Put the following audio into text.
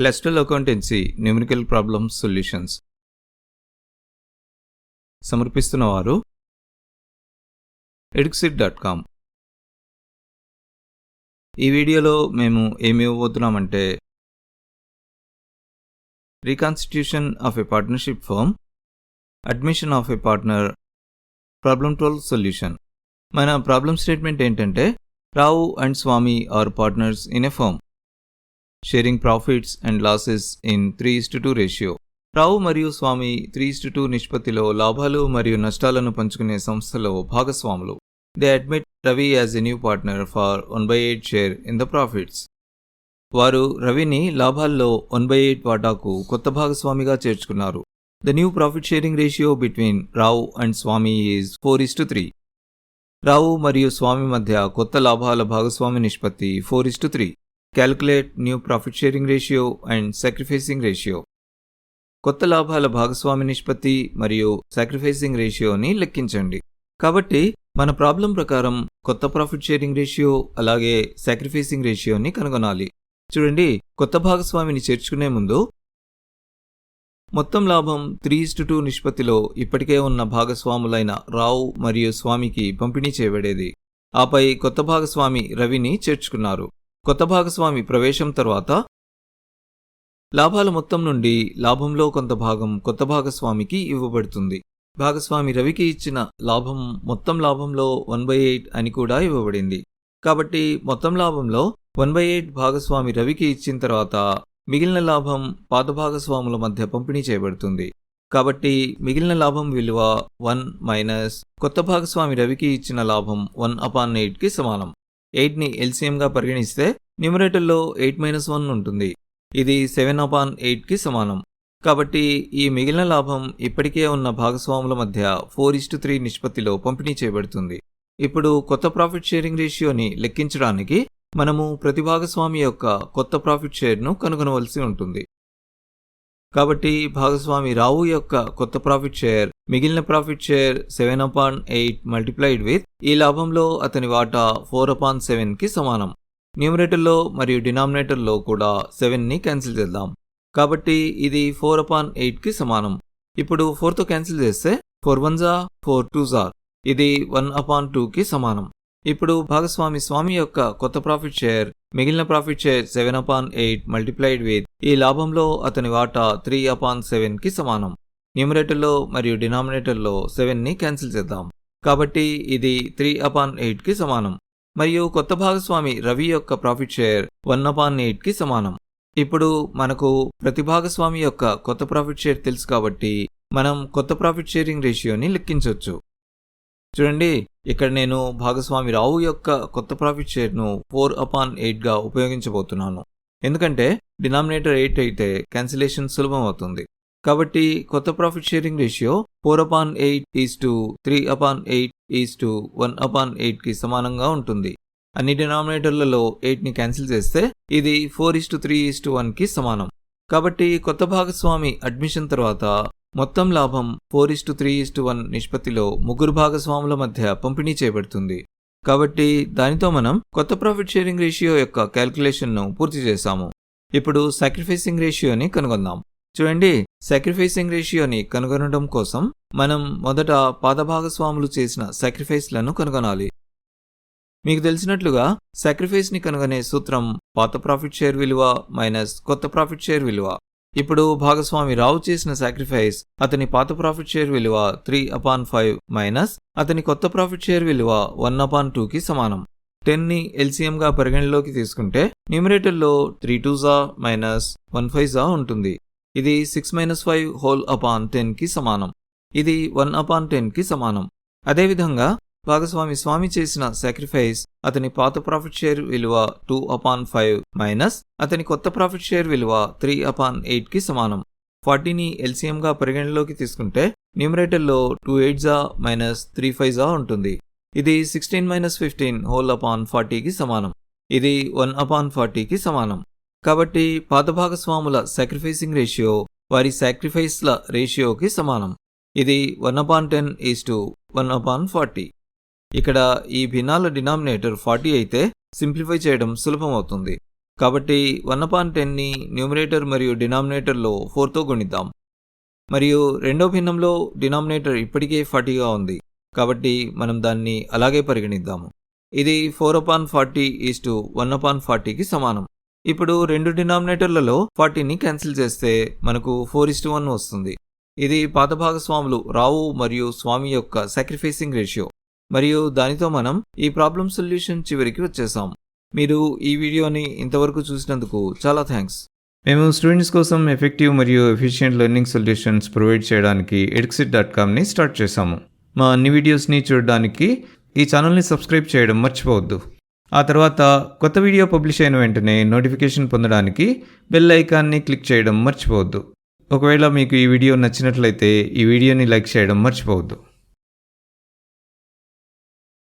క్లస్టరల్ accountancy numerical problems solutions సమర్పిస్తున్నవారు eduxit.com. ఈ వీడియోలో మేము ఏమి ఇవ్వబోతున్నామంటే reconstitution of a partnership firm, admission of a partner, problem 12 solution. మన ప్రాబ్లమ్ స్టేట్మెంట్ ఏంటంటే Rao and Swami are partners in a firm sharing profits and losses in 3:2 ratio. Rao మరియు స్వామి 3:2 నిష్పత్తిలో లాభాలు మరియు నష్టాలను పంచుకునే సంస్థలో భాగస్వాములు. They admit Ravi as a new partner for 1/8 share in the profits. వారు రవిని లాభాల్లో 1/8 వాటాకు కొత్త భాగస్వామిగా చేర్చుకున్నారు. The new profit sharing ratio between Rao and Swami is 4:3. Rao మరియు స్వామి మధ్య కొత్త లాభాల భాగస్వామి నిష్పత్తి 4:3. Calculate new profit sharing ratio and sacrificing ratio. కొత్త లాభాల భాగస్వామి నిష్పత్తి మరియు సాక్రిఫైసింగ్ రేషియోని లెక్కించండి. కాబట్టి మన ప్రాబ్లం ప్రకారం కొత్త ప్రాఫిట్ షేరింగ్ రేషియో అలాగే సాక్రిఫైసింగ్ రేషియోని కనుగొనాలి. చూడండి, కొత్త భాగస్వామిని చేర్చుకునే ముందు మొత్తం లాభం 3:2 నిష్పత్తిలో ఇప్పటికే ఉన్న భాగస్వాములైన రావు మరియు స్వామికి పంపిణీ చేయబడేది. ఆపై కొత్త భాగస్వామి రవిని చేర్చుకున్నారు. కొత్త భాగస్వామి ప్రవేశం తర్వాత లాభాల మొత్తం నుండి లాభంలో కొంత భాగం కొత్త భాగస్వామికి ఇవ్వబడుతుంది. భాగస్వామి రవికి ఇచ్చిన లాభం మొత్తం లాభంలో 1/8 అని కూడా ఇవ్వబడింది. కాబట్టి మొత్తం లాభంలో 1/8 భాగస్వామి రవికి ఇచ్చిన తర్వాత మిగిలిన లాభం పాత భాగస్వాముల మధ్య పంపిణీ చేయబడుతుంది. కాబట్టి మిగిలిన లాభం విలువ 1 మైనస్ కొత్త భాగస్వామి రవికి ఇచ్చిన లాభం 1/8కి సమానం. 8ని ఎల్సిఎంగా పరిగణిస్తే న్యూమరేటర్లో 8-1 ఉంటుంది. ఇది 7/8కి సమానం. కాబట్టి ఈ మిగిలిన లాభం ఇప్పటికే ఉన్న భాగస్వాముల మధ్య 4:3 నిష్పత్తిలో పంపిణీ చేయబడుతుంది. ఇప్పుడు కొత్త ప్రాఫిట్ షేరింగ్ రేషియోని లెక్కించడానికి మనము ప్రతి భాగస్వామి యొక్క కొత్త ప్రాఫిట్ షేర్ను కనుగొనవలసి ఉంటుంది. కాబట్టి భాగస్వామి రావు యొక్క కొత్త ప్రాఫిట్ షేర్ మిగిలిన ప్రాఫిట్ షేర్ 7/8 మల్టిప్లైడ్ విత్ ఈ లాభంలో అతని వాటా 4/7కి సమానం. న్యూమరేటర్లో మరియు డినామినేటర్లో కూడా 7ని క్యాన్సిల్ చేద్దాం. కాబట్టి ఇది 4/8కి సమానం. ఇప్పుడు 4తో క్యాన్సిల్ చేస్తే 4 1 4 2 ఇది 1/2కి సమానం. ఇప్పుడు భాగస్వామి స్వామి యొక్క కొత్త ప్రాఫిట్ షేర్ మిగిలిన ప్రాఫిట్ షేర్ 7/8 మల్టిప్లైడ్ విత్ ఈ లాభంలో అతని వాటా 3/7కి సమానం. న్యూమరేటర్లో మరియు డినామినేటర్లో 7ని క్యాన్సిల్ చేద్దాం. కాబట్టి ఇది 3/8కి సమానం. మరియు కొత్త భాగస్వామి రవి యొక్క ప్రాఫిట్ షేర్ 1/8కి సమానం. ఇప్పుడు మనకు ప్రతి భాగస్వామి యొక్క కొత్త ప్రాఫిట్ షేర్ తెలుసు కాబట్టి మనం కొత్త ప్రాఫిట్ షేరింగ్ రేషియోని లెక్కించవచ్చు. చూడండి, ఇక్కడ నేను భాగస్వామి రావు యొక్క కొత్త ప్రాఫిట్ షేర్ను 4/8గా ఉపయోగించబోతున్నాను. ఎందుకంటే డినామినేటర్ 8 అయితే క్యాన్సిలేషన్ సులభం అవుతుంది. కాబట్టి కొత్త ప్రాఫిట్ షేరింగ్ రేషియో 4/8:3/8:1/8కి సమానంగా ఉంటుంది. అన్ని డినామినేటర్లలో 8ని క్యాన్సిల్ చేస్తే ఇది 4:3:1కి సమానం. కాబట్టి కొత్త భాగస్వామి అడ్మిషన్ తర్వాత మొత్తం లాభం 4:3:1 నిష్పత్తిలో ముగ్గురు భాగస్వాముల మధ్య పంపిణీ చేయబడుతుంది. కాబట్టి దానితో మనం కొత్త ప్రాఫిట్ షేరింగ్ రేషియో యొక్క క్యాల్కులేషన్ను పూర్తి చేశాము. ఇప్పుడు సాక్రిఫైసింగ్ రేషియోని కనుగొందాం. చూడండి, సాక్రిఫైసింగ్ రేషియోని కనుగొనడం కోసం మనం మొదట పాత భాగస్వాములు చేసిన సాక్రిఫైస్లను కనుగొనాలి. మీకు తెలిసినట్లుగా సాక్రిఫైస్ని కనుగొనే సూత్రం పాత ప్రాఫిట్ షేర్ విలువ మైనస్ కొత్త ప్రాఫిట్ షేర్ విలువ. ఇప్పుడు భాగస్వామి రావు చేసిన సాక్రిఫైస్ అతని పాత ప్రాఫిట్ షేర్ విలువ 3/5 మైనస్ అతని కొత్త ప్రాఫిట్ షేర్ విలువ 1/2కి సమానం. 10ని ఎల్సిఎంగా పరిగణలోకి తీసుకుంటే న్యూమరేటర్లో 3 2 మైనస్ 1 5 ఉంటుంది. ఇది 6 - 5/10కి సమానం. ఇది 1/10కి సమానం. అదేవిధంగా భాగస్వామి స్వామి చేసిన సాక్రిఫైస్ అతని పాత ప్రాఫిట్ షేర్ విలువ 2/5 మైనస్ అతని కొత్త ప్రాఫిట్ షేర్ విలువ 3/8కి సమానం. 40ని ఎల్సిఎంగా పరిగణలోకి తీసుకుంటే న్యూమరేటర్లో 2 8 మైనస్ 3 5 ఉంటుంది. ఇది 16 - 15/40కి సమానం. ఇది 1/40కి సమానం. కాబట్టి పాత భాగస్వాముల సాక్రిఫైసింగ్ రేషియో వారి సాక్రిఫైస్ల రేషియోకి సమానం. ఇది 1/10:1/40. ఇక్కడ ఈ భిన్నాల డినామినేటర్ 40 అయితే సింప్లిఫై చేయడం సులభమవుతుంది. కాబట్టి 1/10ని న్యూమరేటర్ మరియు డినామినేటర్లో 4తో గుణిద్దాం. మరియు రెండో భిన్నంలో డినామినేటర్ ఇప్పటికే 40గా ఉంది, కాబట్టి మనం దాన్ని అలాగే పరిగణిద్దాము. ఇది 4/40:1/40కి సమానం. ఇప్పుడు రెండు డినామినేటర్లలో 40ని క్యాన్సిల్ చేస్తే మనకు 4:1 వస్తుంది. ఇది పాత భాగస్వాములు రావు మరియు స్వామి యొక్క సాక్రిఫైసింగ్ రేషియో. మరియు దానితో మనం ఈ ప్రాబ్లం సొల్యూషన్ చివరికి వచ్చేసాం. మీరు ఈ వీడియోని ఇంతవరకు చూసినందుకు చాలా థ్యాంక్స్. మేము స్టూడెంట్స్ కోసం ఎఫెక్టివ్ మరియు ఎఫిషియెంట్ లెర్నింగ్ సొల్యూషన్స్ ప్రొవైడ్ చేయడానికి edxit.comని స్టార్ట్ చేశాము. మా అన్ని వీడియోస్ని చూడడానికి ఈ ఛానల్ని సబ్స్క్రైబ్ చేయడం మర్చిపోవద్దు. ఆ తర్వాత కొత్త వీడియో పబ్లిష్ అయిన వెంటనే నోటిఫికేషన్ పొందడానికి బెల్ ఐకాన్ని క్లిక్ చేయడం మర్చిపోవద్దు. ఒకవేళ మీకు ఈ వీడియో నచ్చినట్లయితే ఈ వీడియోని లైక్ చేయడం మర్చిపోవద్దు.